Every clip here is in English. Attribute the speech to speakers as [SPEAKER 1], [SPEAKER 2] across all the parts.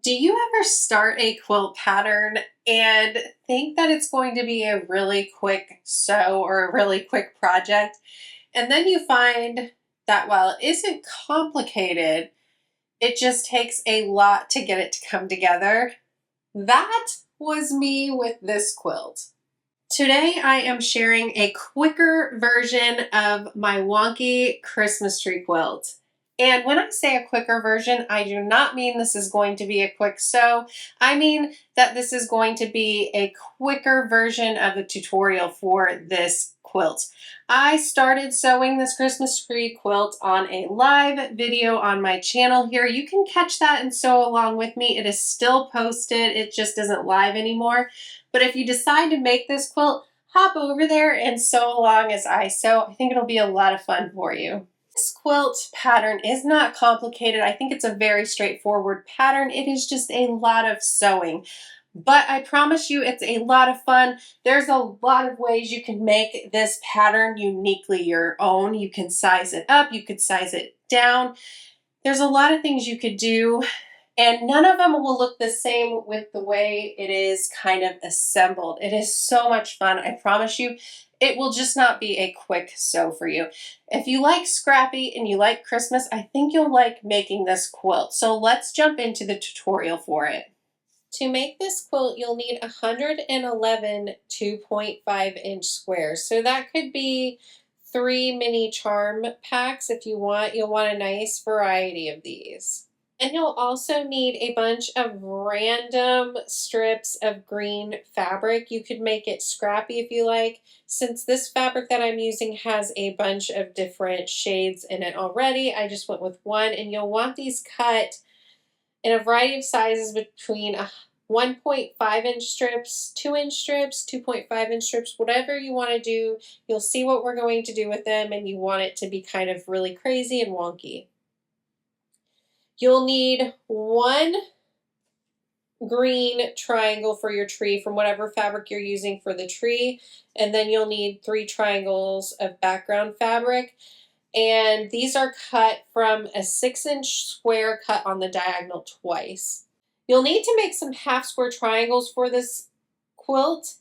[SPEAKER 1] Do you ever start a quilt pattern and think that it's going to be a really quick sew or a really quick project? And then you find that while it isn't complicated, it just takes a lot to get it to come together? That was me with this quilt. Today I am sharing a quicker version of my Wonky Christmas Tree quilt. And when I say a quicker version, I do not mean this is going to be a quick sew. I mean that this is going to be a quicker version of the tutorial for this quilt. I started sewing this Christmas tree quilt on a live video on my channel here. You can catch that and sew along with me. It is still posted. It just isn't live anymore. But if you decide to make this quilt, hop over there and sew along as I sew. I think it'll be a lot of fun for you. This quilt pattern is not complicated. I think it's a very straightforward pattern. It is just a lot of sewing. But I promise you it's a lot of fun. There's a lot of ways you can make this pattern uniquely your own. You can size it up, you could size it down. There's a lot of things you could do, and none of them will look the same with the way it is kind of assembled. It is so much fun, I promise you. It will just not be a quick sew for you. If you like Scrappy and you like Christmas, I think you'll like making this quilt. So let's jump into the tutorial for it. To make this quilt, you'll need 111 2.5-inch squares. So that could be 3 mini charm packs if you want. You'll want a nice variety of these. And you'll also need a bunch of random strips of green fabric. You could make it scrappy if you like. Since this fabric that I'm using has a bunch of different shades in it already, I just went with one. And you'll want these cut in a variety of sizes between 1.5-inch strips, 2-inch strips, 2.5-inch strips, whatever you want to do. You'll see what we're going to do with them, and you want it to be kind of really crazy and wonky. You'll need one green triangle for your tree from whatever fabric you're using for the tree, and then you'll need 3 triangles of background fabric. And these are cut from a 6-inch square cut on the diagonal twice. You'll need to make some half square triangles for this quilt,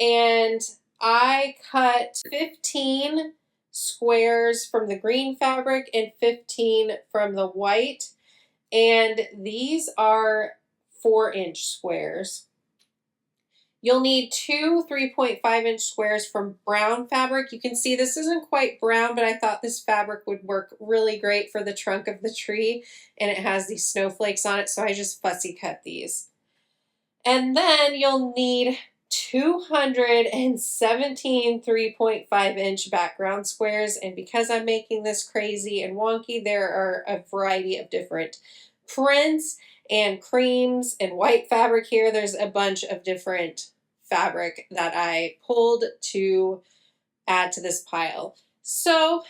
[SPEAKER 1] and I cut 15 squares from the green fabric and 15 from the white, and these are 4-inch squares. You'll need 2 3.5-inch squares from brown fabric. You can see this isn't quite brown, but I thought this fabric would work really great for the trunk of the tree, and it has these snowflakes on it, so I just fussy cut these. And then you'll need 217 3.5-inch background squares, and because I'm making this crazy and wonky, there are a variety of different prints and creams and white fabric here. There's a bunch of different fabric that I pulled to add to this pile. So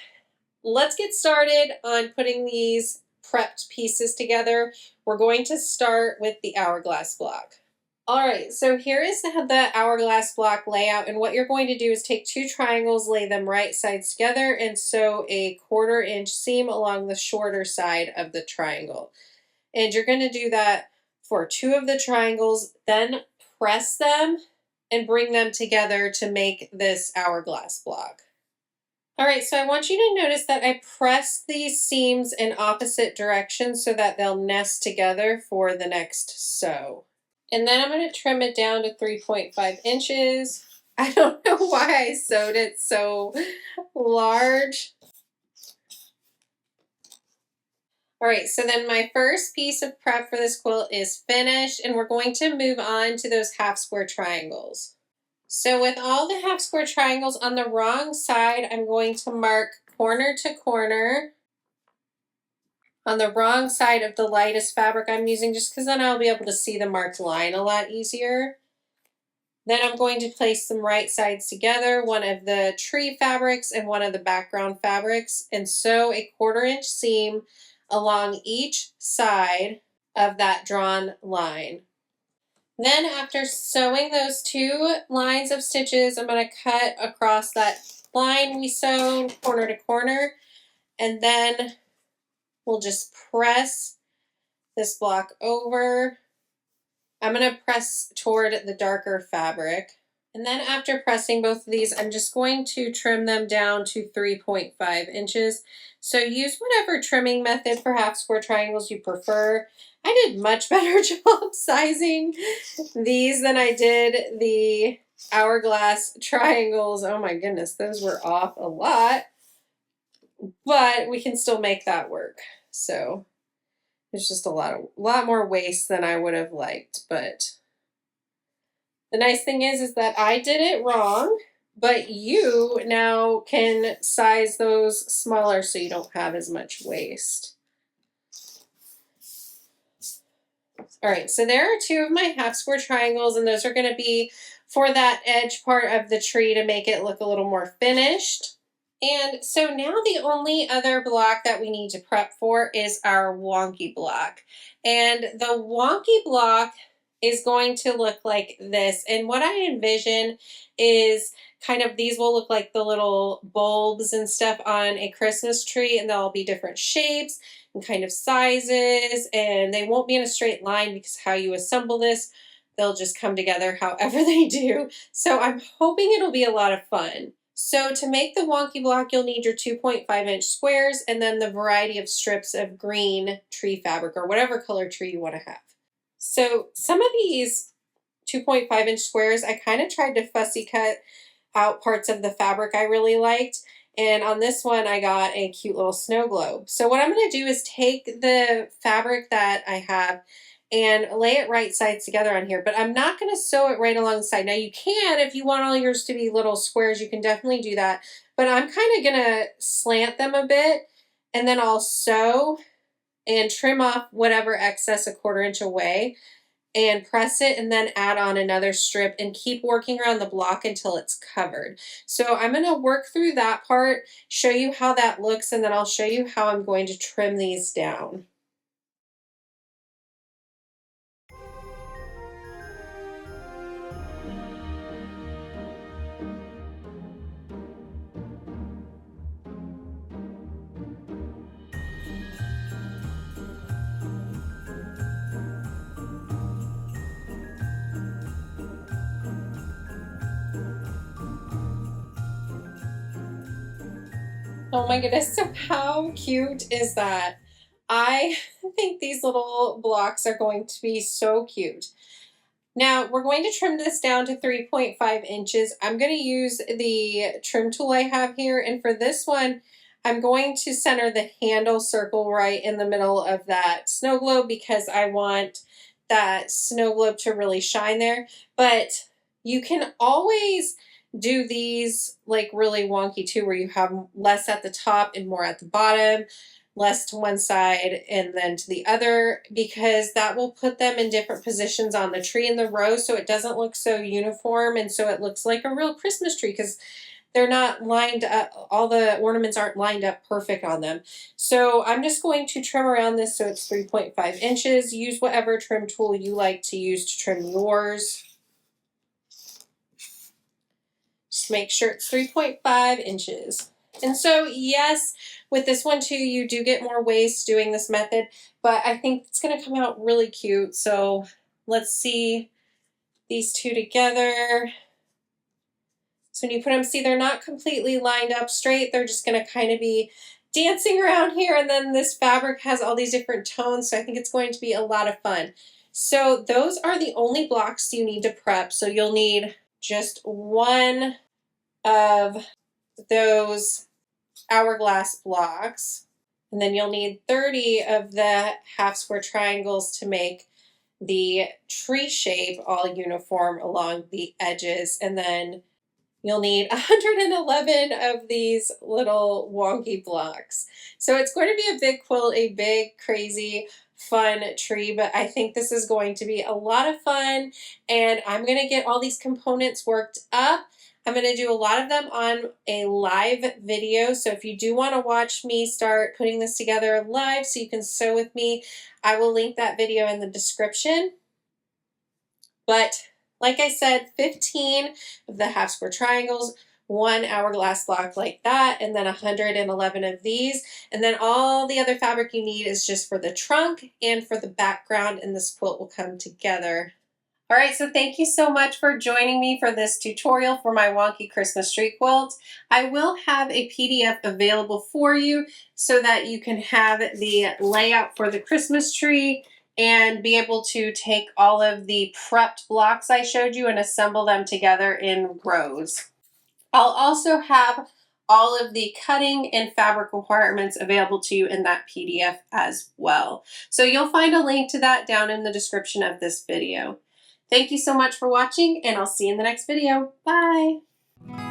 [SPEAKER 1] let's get started on putting these prepped pieces together. We're going to start with the hourglass block. All right, so here is the hourglass block layout, and what you're going to do is take 2 triangles, lay them right sides together, and sew a 1/4-inch seam along the shorter side of the triangle. And you're going to do that for 2 of the triangles, then press them and bring them together to make this hourglass block. All right, so I want you to notice that I press these seams in opposite directions so that they'll nest together for the next sew. And then I'm going to trim it down to 3.5 inches. I don't know why I sewed it so large. All right, so then my first piece of prep for this quilt is finished, and we're going to move on to those half square triangles. So with all the half square triangles on the wrong side, I'm going to mark corner to corner on the wrong side of the lightest fabric I'm using, just because then I'll be able to see the marked line a lot easier. Then I'm going to place them right sides together, one of the tree fabrics and one of the background fabrics, and sew a 1/4-inch seam along each side of that drawn line. Then after sewing those 2 lines of stitches, I'm going to cut across that line we sewed corner to corner, and then we'll just press this block over. I'm going to press toward the darker fabric. And then after pressing both of these, I'm just going to trim them down to 3.5 inches. So use whatever trimming method for half square triangles you prefer. I did much better job sizing these than I did the hourglass triangles. Oh my goodness, those were off a lot, but we can still make that work. So there's just a lot more waste than I would have liked, but the nice thing is that I did it wrong, but you now can size those smaller so you don't have as much waste. All right, so there are two of my half square triangles, and those are going to be for that edge part of the tree to make it look a little more finished. And so now the only other block that we need to prep for is our Wonky Block. And the Wonky Block is going to look like this. And what I envision is kind of, these will look like the little bulbs and stuff on a Christmas tree, and they'll be different shapes and kind of sizes, and they won't be in a straight line because how you assemble this, they'll just come together however they do. So I'm hoping it'll be a lot of fun. So to make the Wonky Block, you'll need your 2.5-inch squares and then the variety of strips of green tree fabric or whatever color tree you want to have. So some of these 2.5-inch squares, I kind of tried to fussy cut out parts of the fabric I really liked. And on this one, I got a cute little snow globe. So what I'm going to do is take the fabric that I have and lay it right sides together on here, but I'm not going to sew it right along the side. Now you can, if you want all yours to be little squares, you can definitely do that, but I'm kind of going to slant them a bit, and then I'll sew and trim off whatever excess a 1/4 inch away and press it, and then add on another strip and keep working around the block until it's covered. So I'm going to work through that part, show you how that looks, and then I'll show you how I'm going to trim these down. Oh my goodness, so how cute is that? I think these little blocks are going to be so cute. Now we're going to trim this down to 3.5 inches. I'm going to use the trim tool I have here, and for this one, I'm going to center the handle circle right in the middle of that snow globe because I want that snow globe to really shine there. But you can always do these like really wonky too, where you have less at the top and more at the bottom, less to one side and then to the other, because that will put them in different positions on the tree in the row so it doesn't look so uniform, and so it looks like a real Christmas tree because they're not lined up, all the ornaments aren't lined up perfect on them. So I'm just going to trim around this so it's 3.5 inches. Use whatever trim tool you like to use to trim yours. Just make sure it's 3.5 inches. And so yes, with this one too, you do get more waste doing this method, but I think it's going to come out really cute. So let's see these two together. So when you put them, see, they're not completely lined up straight. They're just going to kind of be dancing around here. And then this fabric has all these different tones. So I think it's going to be a lot of fun. So those are the only blocks you need to prep. So you'll need just one of those hourglass blocks. And then you'll need 30 of the half square triangles to make the tree shape all uniform along the edges. And then you'll need 111 of these little wonky blocks. So it's going to be a big quilt, a big, crazy, fun tree, but I think this is going to be a lot of fun, and I'm going to get all these components worked up. I'm going to do a lot of them on a live video, so if you do want to watch me start putting this together live so you can sew with me, I will link that video in the description. But like I said, 15 of the half square triangles, one hourglass block like that, and then 111 of these. And then all the other fabric you need is just for the trunk and for the background, and this quilt will come together. All right, so thank you so much for joining me for this tutorial for my Wonky Christmas Tree Quilt. I will have a PDF available for you so that you can have the layout for the Christmas tree and be able to take all of the prepped blocks I showed you and assemble them together in rows. I'll also have all of the cutting and fabric requirements available to you in that PDF as well. So you'll find a link to that down in the description of this video. Thank you so much for watching, and I'll see you in the next video. Bye!